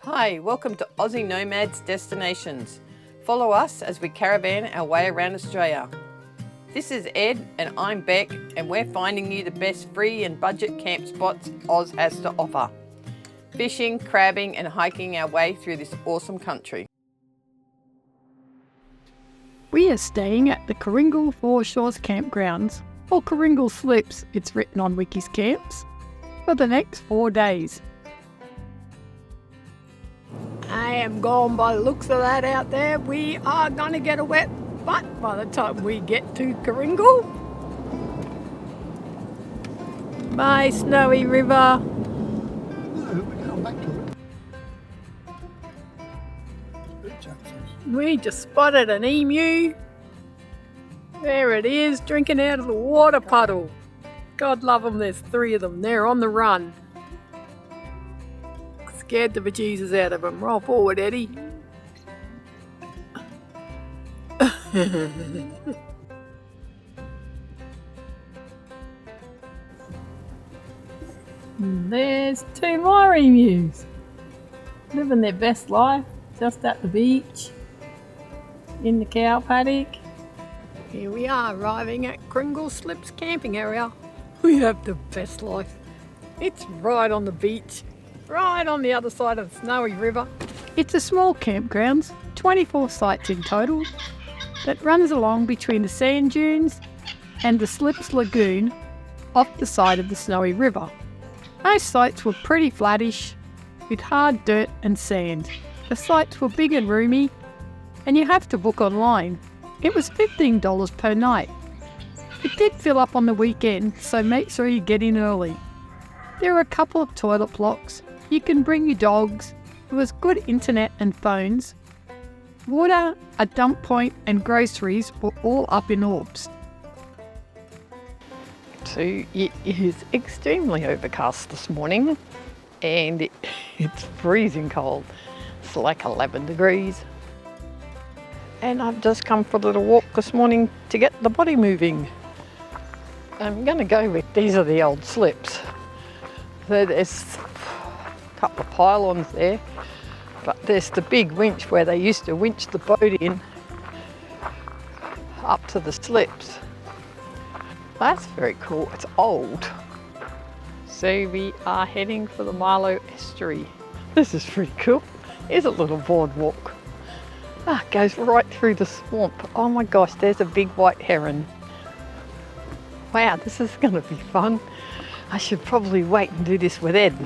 Hi, welcome to Aussie Nomads Destinations. Follow us as we caravan our way around Australia. This is Ed and I'm Beck, and we're finding you the best free and budget camp spots Oz has to offer. Fishing, crabbing and hiking our way through this awesome country. We are staying at the Corringle Foreshore's Campgrounds, or Corringle Slips, it's written on Wiki's Camps, for the next 4 days. I am gone by the looks of that out there. We are going to get a wet butt by the time we get to Corringle. My snowy river. We just spotted an emu. There it is, drinking out of the water puddle. God love them, there's 3 of them. They're on the run. Scared the bejesus out of them. Roll forward, Eddie. There's 2 more emus. Living their best life, just at the beach, in the cow paddock. Here we are, arriving at Corringle Slips camping area. We have the best life. It's right on the beach, right on the other side of the snowy river. It's a small campgrounds, 24 sites in total, that runs along between the sand dunes and the Slips Lagoon off the side of the snowy river. Most sites were pretty flattish, with hard dirt and sand. The sites were big and roomy, and you have to book online. It was $15 per night. It did fill up on the weekend, so make sure you get in early. There are a couple of toilet blocks. You can bring your dogs. There was good internet and phones. Water, a dump point and groceries were all up in orbs. So it is extremely overcast this morning and it's freezing cold. It's like 11 degrees. And I've just come for a little walk this morning to get the body moving. I'm going to go with, these are the old slips. So there's a couple of pylons there, but there's the big winch where they used to winch the boat in up to the slips. That's very cool, it's old. So we are heading for the Marlo Estuary. This is pretty cool. Here's a little boardwalk. Ah, it goes right through the swamp. Oh my gosh, there's a big white heron. Wow, this is going to be fun. I should probably wait and do this with Ed.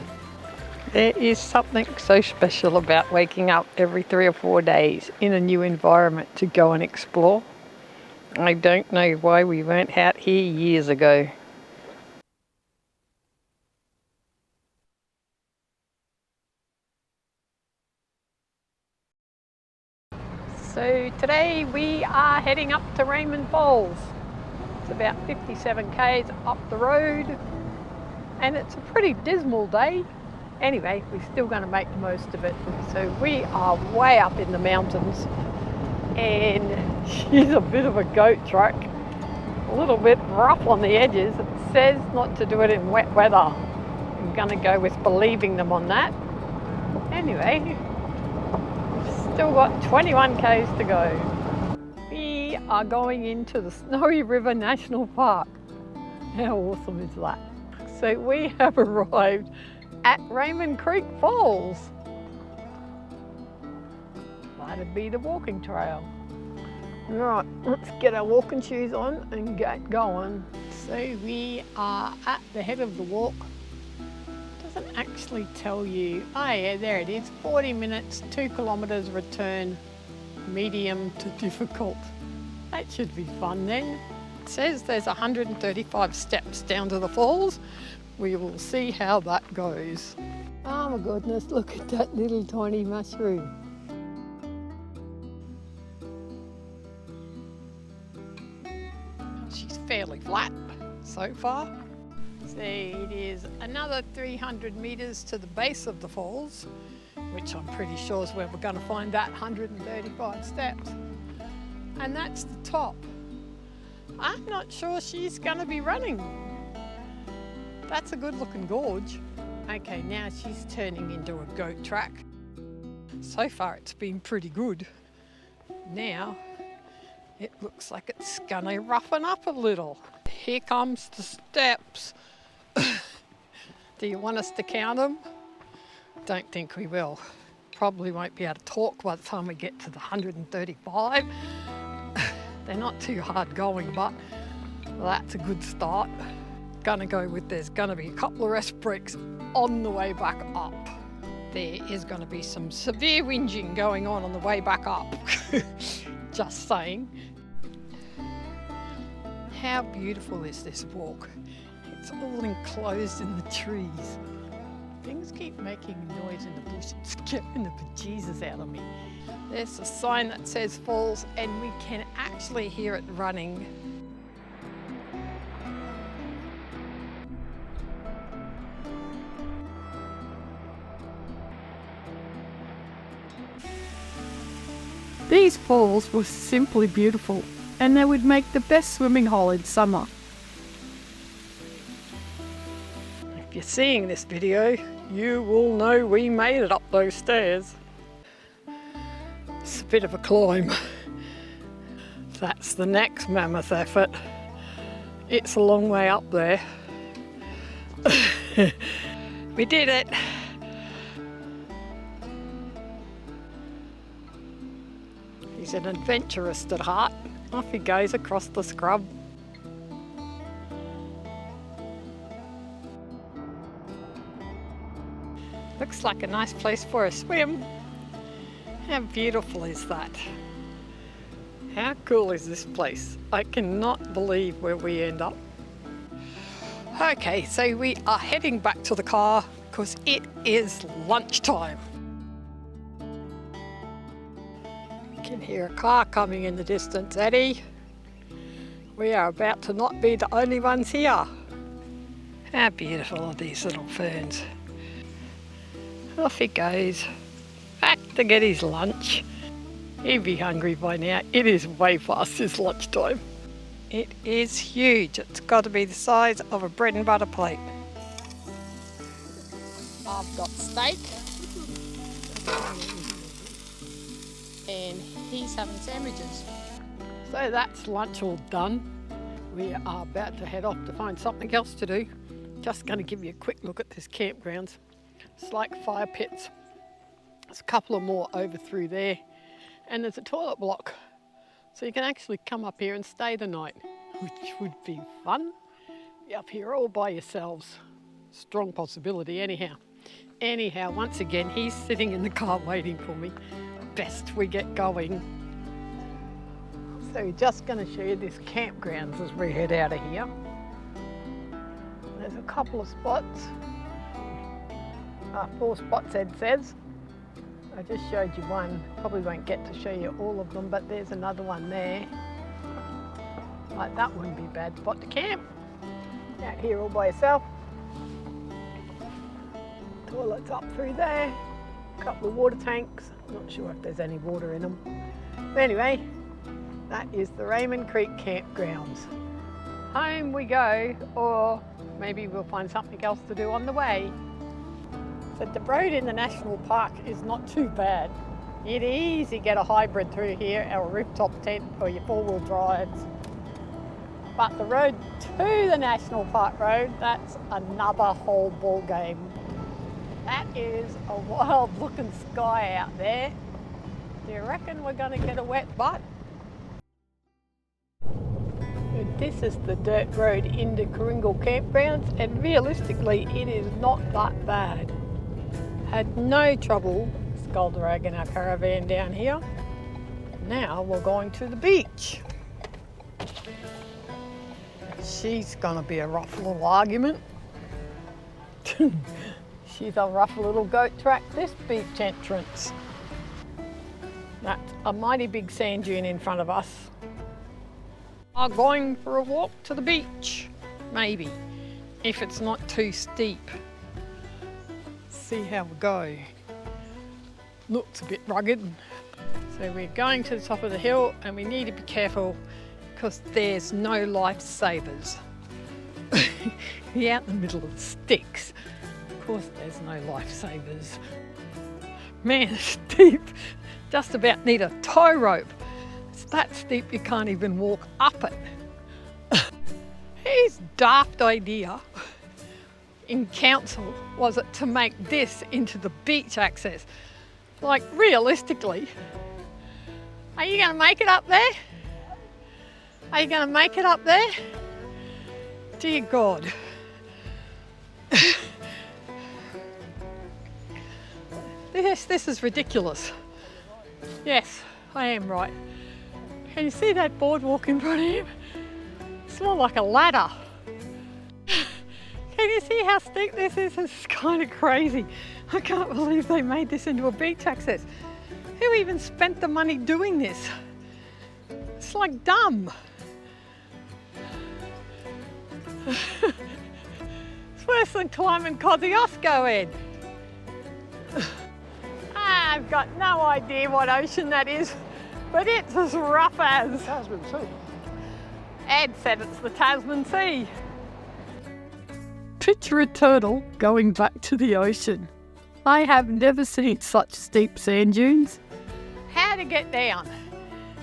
There is something so special about waking up every 3 or 4 days in a new environment to go and explore. I don't know why we weren't out here years ago. So today we are heading up to Raymond Falls. It's about 57 k's up the road and it's a pretty dismal day. Anyway, we're still going to make the most of it. So we are way up in the mountains and she's a bit of a goat truck. A little bit rough on the edges. It says not to do it in wet weather. I'm going to go with believing them on that. Anyway, still got 21 k's to go. We are going into the Snowy River National Park. How awesome is that? So we have arrived at Raymond Creek Falls. That'd be the walking trail. Right, let's get our walking shoes on and get going. So we are at the head of the walk. Doesn't actually tell you. Oh yeah, there it is. 40 minutes, 2 kilometres return, medium to difficult. That should be fun then. It says there's 135 steps down to the falls. We will see how that goes. Oh my goodness, look at that little tiny mushroom. She's fairly flat so far. So it is another 300 metres to the base of the falls, which I'm pretty sure is where we're going to find that 135 steps. And that's the top. I'm not sure she's going to be running. That's a good looking gorge. Okay, now she's turning into a goat track. So far it's been pretty good. Now it looks like it's gonna roughen up a little. Here comes the steps. Do you want us to count them? Don't think we will. Probably won't be able to talk by the time we get to the 135. They're not too hard going, but that's a good start. Gonna go with there's gonna be a couple of rest breaks on the way back up. There is gonna be some severe whinging going on the way back up. Just saying. How beautiful is this walk? It's all enclosed in the trees. Things keep making noise in the bush. It's scaring the bejesus out of me. There's a sign that says falls and we can actually hear it running. These falls were simply beautiful, and they would make the best swimming hole in summer. If you're seeing this video, you will know we made it up those stairs. It's a bit of a climb. That's the next mammoth effort. It's a long way up there. We did it. He's an adventurist at heart. Off he goes across the scrub. Looks like a nice place for a swim. How beautiful is that? How cool is this place? I cannot believe where we end up. Okay, so we are heading back to the car because it is lunchtime. You can hear a car coming in the distance, Eddie. We are about to not be the only ones here. How beautiful are these little ferns? Off he goes, back to get his lunch. He'd be hungry by now. It is way past his lunchtime. It is huge. It's got to be the size of a bread and butter plate. I've got steak. And he's having sandwiches. So that's lunch all done. We are about to head off to find something else to do. Just going to give you a quick look at this campgrounds. It's like fire pits. There's a couple of more over through there. And there's a toilet block. So you can actually come up here and stay the night, which would be fun. Be up here all by yourselves. Strong possibility anyhow. Anyhow, once again, he's sitting in the car waiting for me. Best we get going. So we're just going to show you this campgrounds as we head out of here. There's a couple of spots. 4 spots, Ed says. I just showed you one. Probably won't get to show you all of them, but there's another one there. Like that wouldn't be a bad spot to camp. Out here all by yourself. Toilets up through there. A couple of water tanks. Not sure if there's any water in them. But anyway, that is the Raymond Creek Campgrounds. Home we go, or maybe we'll find something else to do on the way. So the road in the national park is not too bad. You'd easily get a hybrid through here, or a rooftop tent, or your 4-wheel drives. But the road to the national park road, that's another whole ball game. That is a wild looking sky out there. Do you reckon we're going to get a wet butt? And this is the dirt road into Corringle Campgrounds, and realistically it is not that bad. Had no trouble skull dragging our caravan down here. Now we're going to the beach. She's gonna be a rough little argument. She's a rough little goat track, this beach entrance. That's a mighty big sand dune in front of us. Are going for a walk to the beach, maybe, if it's not too steep. See how we go. Looks a bit rugged. So we're going to the top of the hill and we need to be careful because there's no lifesavers. We're out in the middle of the sticks. Of course there's no lifesavers. Man, it's steep. Just about need a tow rope. It's that steep you can't even walk up it. His daft idea in council was it to make this into the beach access. Like, realistically, are you going to make it up there? Are you going to make it up there? Dear God. This is ridiculous. Yes, I am right. Can you see that boardwalk in front of him? It's more like a ladder. Can you see how steep this is? It's kind of crazy. I can't believe they made this into a beach access. Who even spent the money doing this? It's like dumb. It's worse than climbing Kosciuszko, Ed. I've got no idea what ocean that is, but it's as rough as... Tasman Sea. Ed said it's the Tasman Sea. Picture a turtle going back to the ocean. I have never seen such steep sand dunes. How to get down?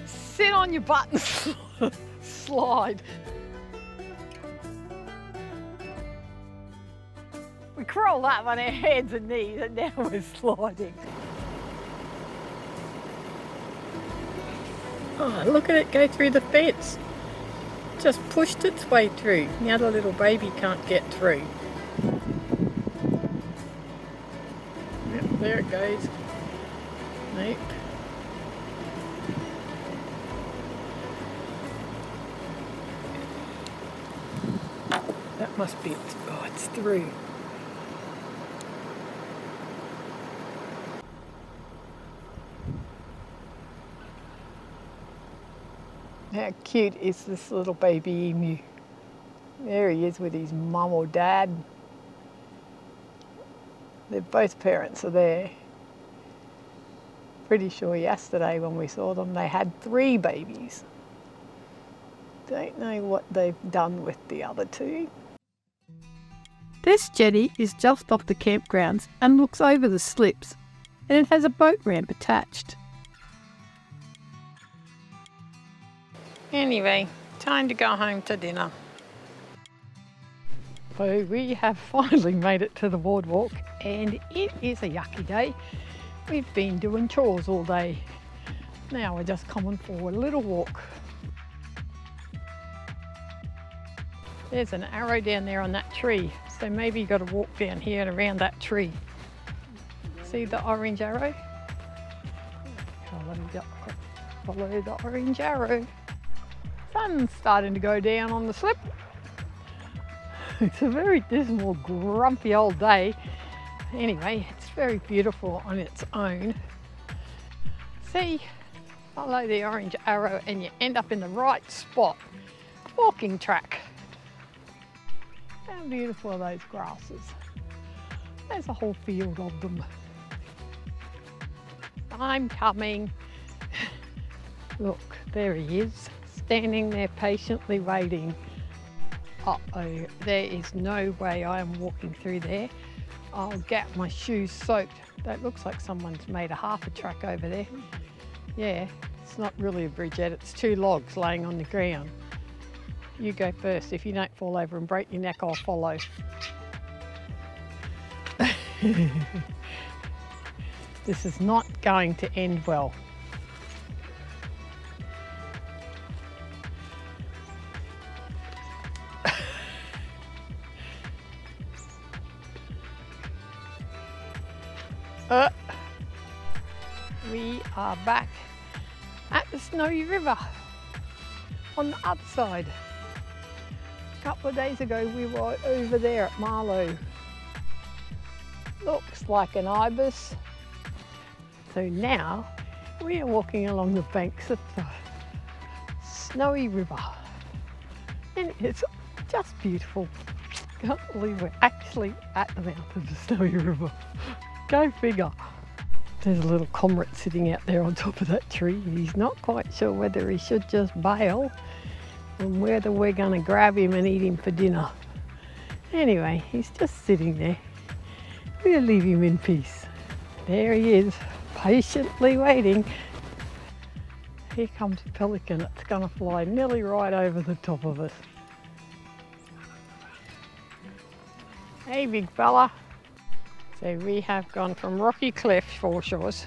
Sit on your butt and slide. We crawled up on our hands and knees and now we're sliding. Oh, look at it go through the fence. Just pushed its way through. Now the little baby can't get through. Yep, there it goes. Nope. That must be it. Oh, it's through. How cute is this little baby emu? There he is with his mum or dad. They're both parents are there. Pretty sure yesterday when we saw them they had 3 babies. Don't know what they've done with the other 2. This jetty is just off the campgrounds and looks over the slips, and it has a boat ramp attached. Anyway, time to go home to dinner. So we have finally made it to the boardwalk and it is a yucky day. We've been doing chores all day. Now we're just coming for a little walk. There's an arrow down there on that tree, so maybe you've got to walk down here and around that tree. See the orange arrow? Follow the orange arrow. Sun's starting to go down on the slip. It's a very dismal, grumpy old day. Anyway, it's very beautiful on its own. See, follow the orange arrow and you end up in the right spot. Walking track. How beautiful are those grasses? There's a whole field of them. I'm coming. Look, there he is, standing there patiently waiting. Uh-oh, there is no way I am walking through there. I'll get my shoes soaked. That looks like someone's made a half a track over there. Yeah, it's not really a bridge yet, it's 2 logs laying on the ground. You go first. If you don't fall over and break your neck, I'll follow. This is not going to end well. We are back at the Snowy River on the other side. A couple of days ago we were over there at Marlo. Looks like an ibis. So now we are walking along the banks of the Snowy River and it's just beautiful. Can't believe we're actually at the mouth of the Snowy River. Go figure. There's a little comrade sitting out there on top of that tree. He's not quite sure whether he should just bail and whether we're going to grab him and eat him for dinner. Anyway, he's just sitting there. We'll leave him in peace. There he is, patiently waiting. Here comes a pelican. It's going to fly nearly right over the top of us. Hey, big fella. So we have gone from rocky cliff foreshores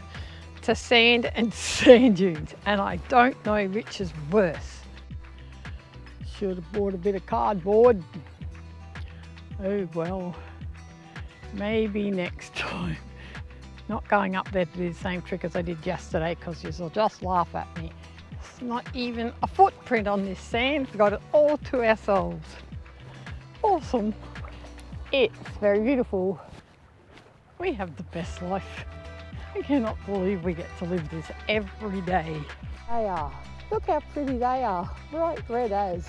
to sand and sand dunes, and I don't know which is worse. Should have bought a bit of cardboard. Oh well, maybe next time. Not going up there to do the same trick as I did yesterday, because you'll just laugh at me. It's not even a footprint on this sand. We've got it all to ourselves. Awesome. It's very beautiful. We have the best life. I cannot believe we get to live this every day. They are. Look how pretty they are. Bright red as.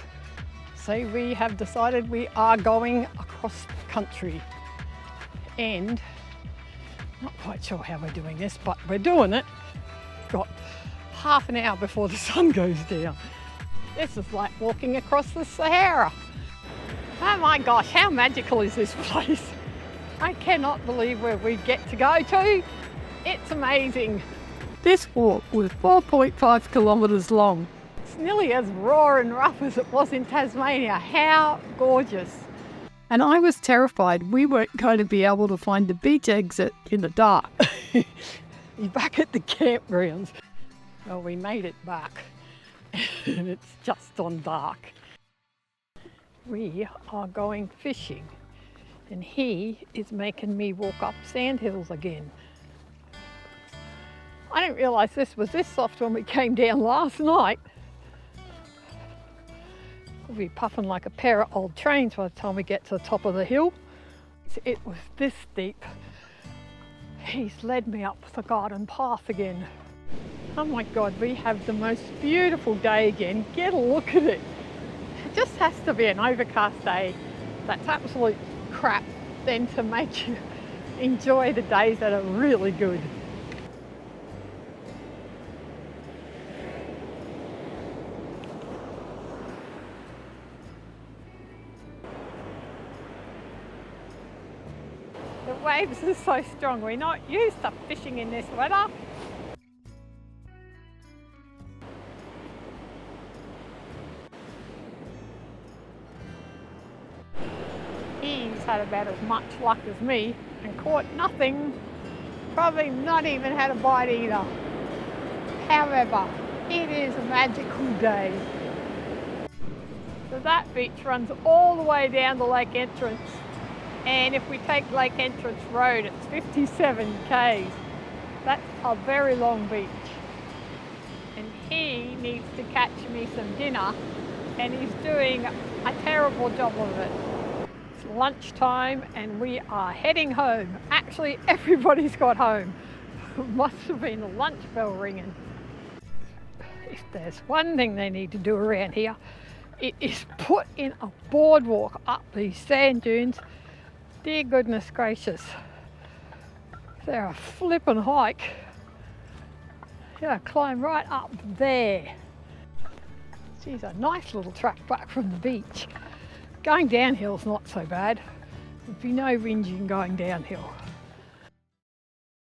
So we have decided we are going across country. And not quite sure how we're doing this, but we're doing it. Got half an hour before the sun goes down. This is like walking across the Sahara. Oh my gosh, how magical is this place? I cannot believe where we get to go to. It's amazing. This walk was 4.5 kilometres long. It's nearly as raw and rough as it was in Tasmania. How gorgeous. And I was terrified we weren't going to be able to find the beach exit in the dark. You're back at the campgrounds. Well, we made it back and it's just on dark. We are going fishing. And he is making me walk up sandhills again. I didn't realise this was this soft when we came down last night. We'll be puffing like a pair of old trains by the time we get to the top of the hill. It was this steep. He's led me up the garden path again. Oh my God, we have the most beautiful day again. Get a look at it. It just has to be an overcast day. That's absolute crap then to make you enjoy the days that are really good. The waves are so strong, we're not used to fishing in this weather. He's had about as much luck as me and caught nothing. Probably not even had a bite either. However, it is a magical day. So that beach runs all the way down to Lake Entrance. And if we take Lake Entrance Road, it's 57 k's. That's a very long beach. And he needs to catch me some dinner, and he's doing a terrible job of it. Lunchtime and we are heading home. Actually, everybody's got home. Must have been the lunch bell ringing. If there's one thing they need to do around here, it is put in a boardwalk up these sand dunes. Dear goodness gracious, they're a flippin' hike. Yeah, climb right up there. Geez, a nice little track back from the beach. Going downhill's not so bad. There'd be no whinging going downhill.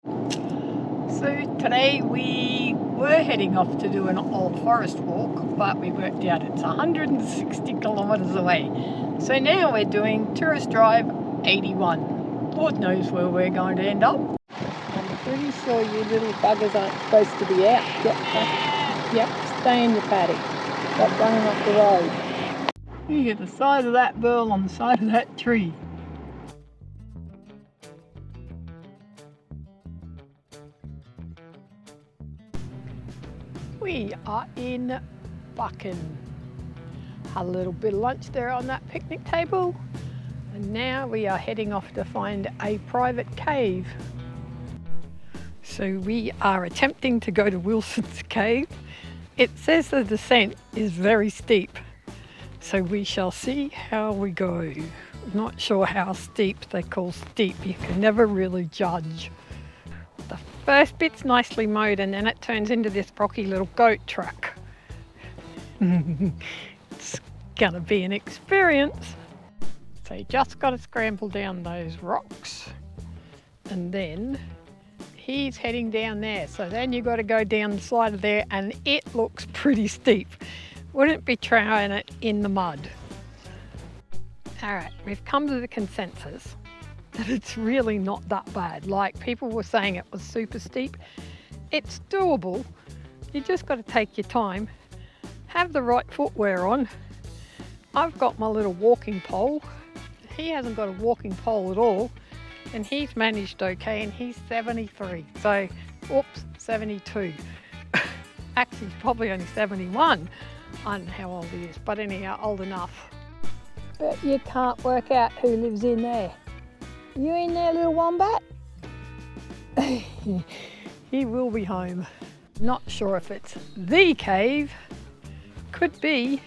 So today we were heading off to do an old forest walk, but we worked out it's 160 kilometres away. So now we're doing Tourist Drive 81. Lord knows where we're going to end up. I'm pretty sure you little buggers aren't supposed to be out. Yep, stay in your paddock. Stop running off the road. You get the size of that burl on the side of that tree. We are in Buchan. Had a little bit of lunch there on that picnic table, and now we are heading off to find a private cave. So we are attempting to go to Wilson's Cave. It says the descent is very steep. So we shall see how we go. Not sure how steep they call steep. You can never really judge. The first bit's nicely mowed and then it turns into this rocky little goat track. It's gonna be an experience. So you just gotta scramble down those rocks and then he's heading down there. So then you've got to go down the side of there, and it looks pretty steep. Wouldn't be trying it in the mud. All right, we've come to the consensus that it's really not that bad. Like, people were saying it was super steep. It's doable. You just got to take your time, have the right footwear on. I've got my little walking pole. He hasn't got a walking pole at all, and he's managed okay, and he's 73. So, oops, 72. Actually, he's probably only 71. I don't know how old he is, but anyhow, old enough. But you can't work out who lives in there. You in there, little wombat? He will be home. Not sure if it's the cave. Could be.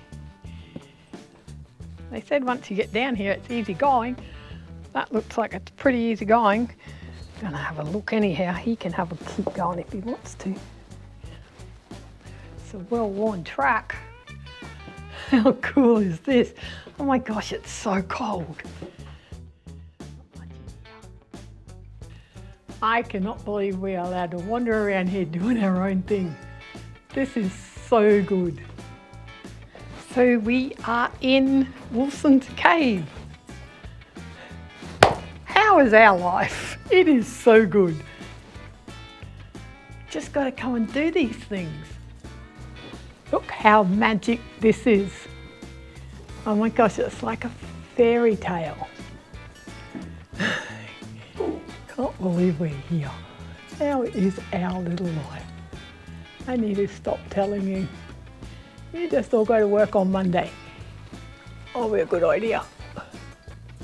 They said once you get down here, it's easy going. That looks like it's pretty easy going. Gonna have a look anyhow. He can have a keep going if he wants to. It's a well-worn track. How cool is this? Oh my gosh, it's so cold. I cannot believe we are allowed to wander around here doing our own thing. This is so good. So we are in Wilson's Cave. How is our life? It is so good. Just got to come and do these things. Look how magic this is. Oh my gosh, it's like a fairy tale. Can't believe we're here. How is our little life? I need to stop telling you. You just all go to work on Monday. Oh, be a good idea.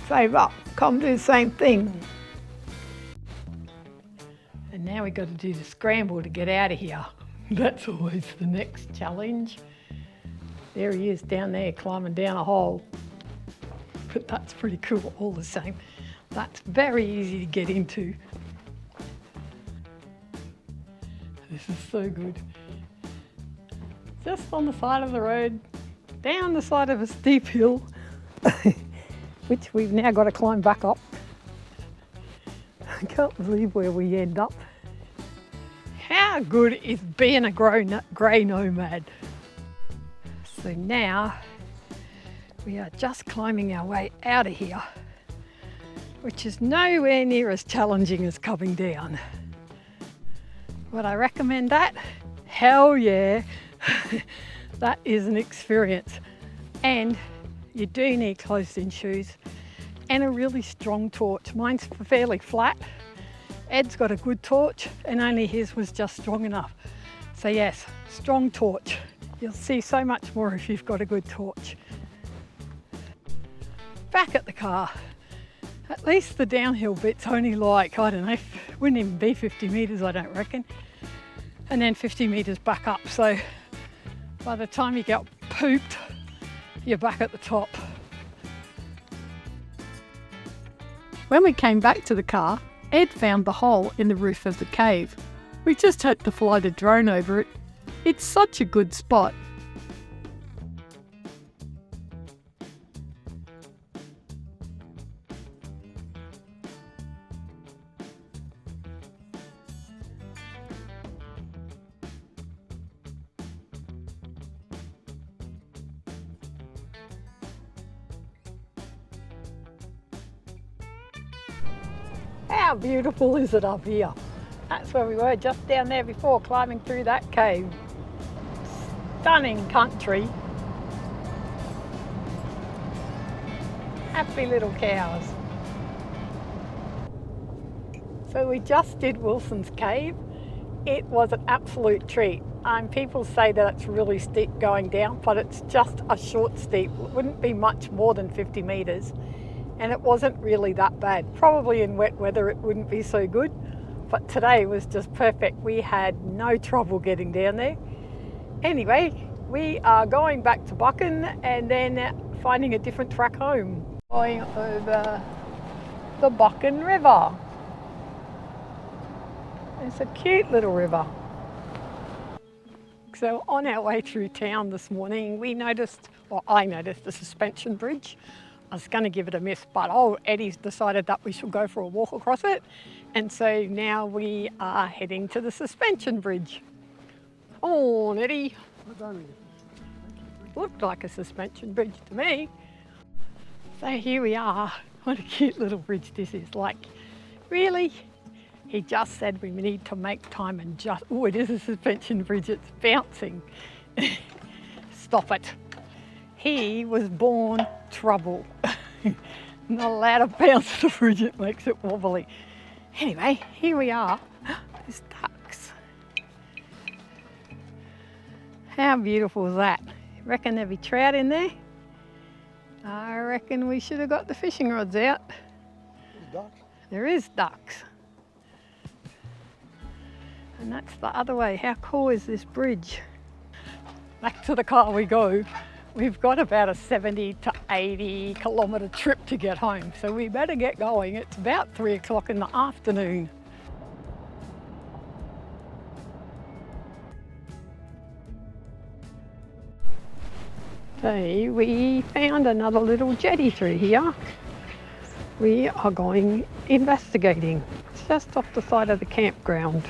Save up, come do the same thing. And now we've got to do the scramble to get out of here. That's always the next challenge. There he is down there climbing down a hole. But that's pretty cool all the same. That's very easy to get into. This is so good. Just on the side of the road, down the side of a steep hill, which we've now got to climb back up. I can't believe where we end up. How good is being a grey nomad? So now we are just climbing our way out of here, which is nowhere near as challenging as coming down. Would I recommend that? Hell yeah. That is an experience. And you do need closed-in shoes and a really strong torch. Mine's fairly flat. Ed's got a good torch and only his was just strong enough. So yes, strong torch. You'll see so much more if you've got a good torch. Back at the car. At least the downhill bit's only like, I don't know, wouldn't even be 50 metres, I don't reckon. And then 50 metres back up. So by the time you get pooped, you're back at the top. When we came back to the car, Ed found the hole in the roof of the cave. We just had to fly the drone over it. It's such a good spot. How beautiful is it up here? That's where we were just down there before, climbing through that cave. Stunning country. Happy little cows. So we just did Wilson's Cave. It was an absolute treat. People say that it's really steep going down, but it's just a short steep. It wouldn't be much more than 50 metres. And it wasn't really that bad. Probably in wet weather it wouldn't be so good, but today was just perfect. We had no trouble getting down there. Anyway, we are going back to Buchan and then finding a different track home. Going over the Buchan River. It's a cute little river. So on our way through town this morning, I noticed the suspension bridge I was going to give it a miss, but old Eddie's decided that we should go for a walk across it. And so now we are heading to the suspension bridge. Come on, Eddie. Looked like a suspension bridge to me. So here we are. What a cute little bridge this is. Like, really? He just said we need to make time and just... Oh, it is a suspension bridge. It's bouncing. Stop it. He was born trouble. Not allowed to bounce the bridge. It makes it wobbly. Anyway, here we are. There's ducks. How beautiful is that? Reckon there'll be trout in there? I reckon we should have got the fishing rods out. There's ducks. There is ducks. And that's the other way. How cool is this bridge? Back to the car we go. We've got about a 70 to 80 kilometre trip to get home, so we better get going. It's about 3 o'clock in the afternoon. So we found another little jetty through here. We are going investigating. It's just off the side of the campground.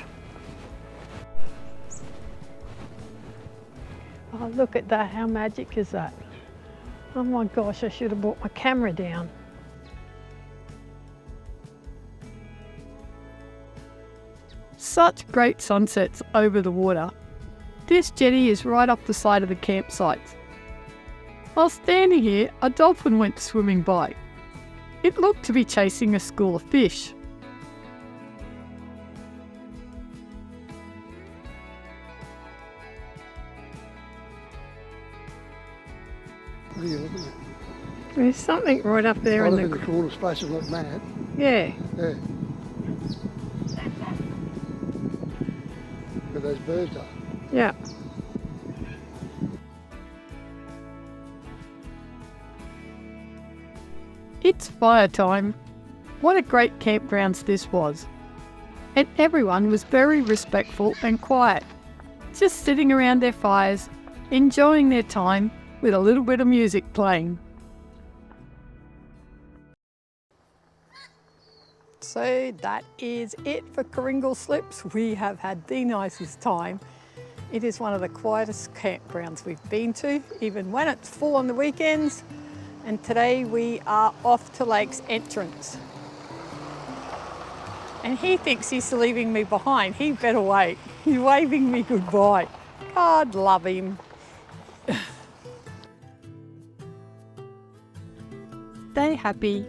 Oh, look at that, how magic is that? Oh my gosh, I should have brought my camera down. Such great sunsets over the water. This jetty is right off the side of the campsite. While standing here, a dolphin went swimming by. It looked to be chasing a school of fish. What are you looking at? There's something right up there in In the... the corner space like mad. Yeah. Yeah. Where those birds are. Yeah. It's fire time. What a great campgrounds this was. And everyone was very respectful and quiet, just sitting around their fires, enjoying their time with a little bit of music playing. So that is it for Corringle Slips. We have had the nicest time. It is one of the quietest campgrounds we've been to, even when it's full on the weekends. And today we are off to Lake's entrance. And he thinks he's leaving me behind. He better wait. He's waving me goodbye. God love him. Stay happy,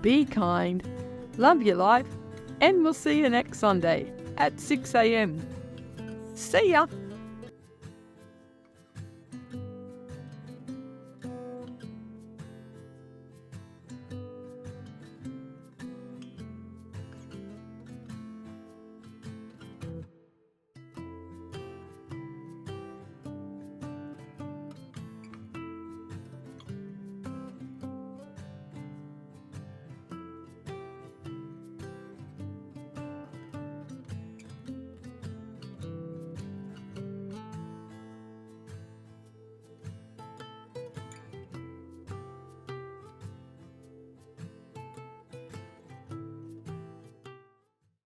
be kind, love your life, and we'll see you next Sunday at 6 a.m. See ya!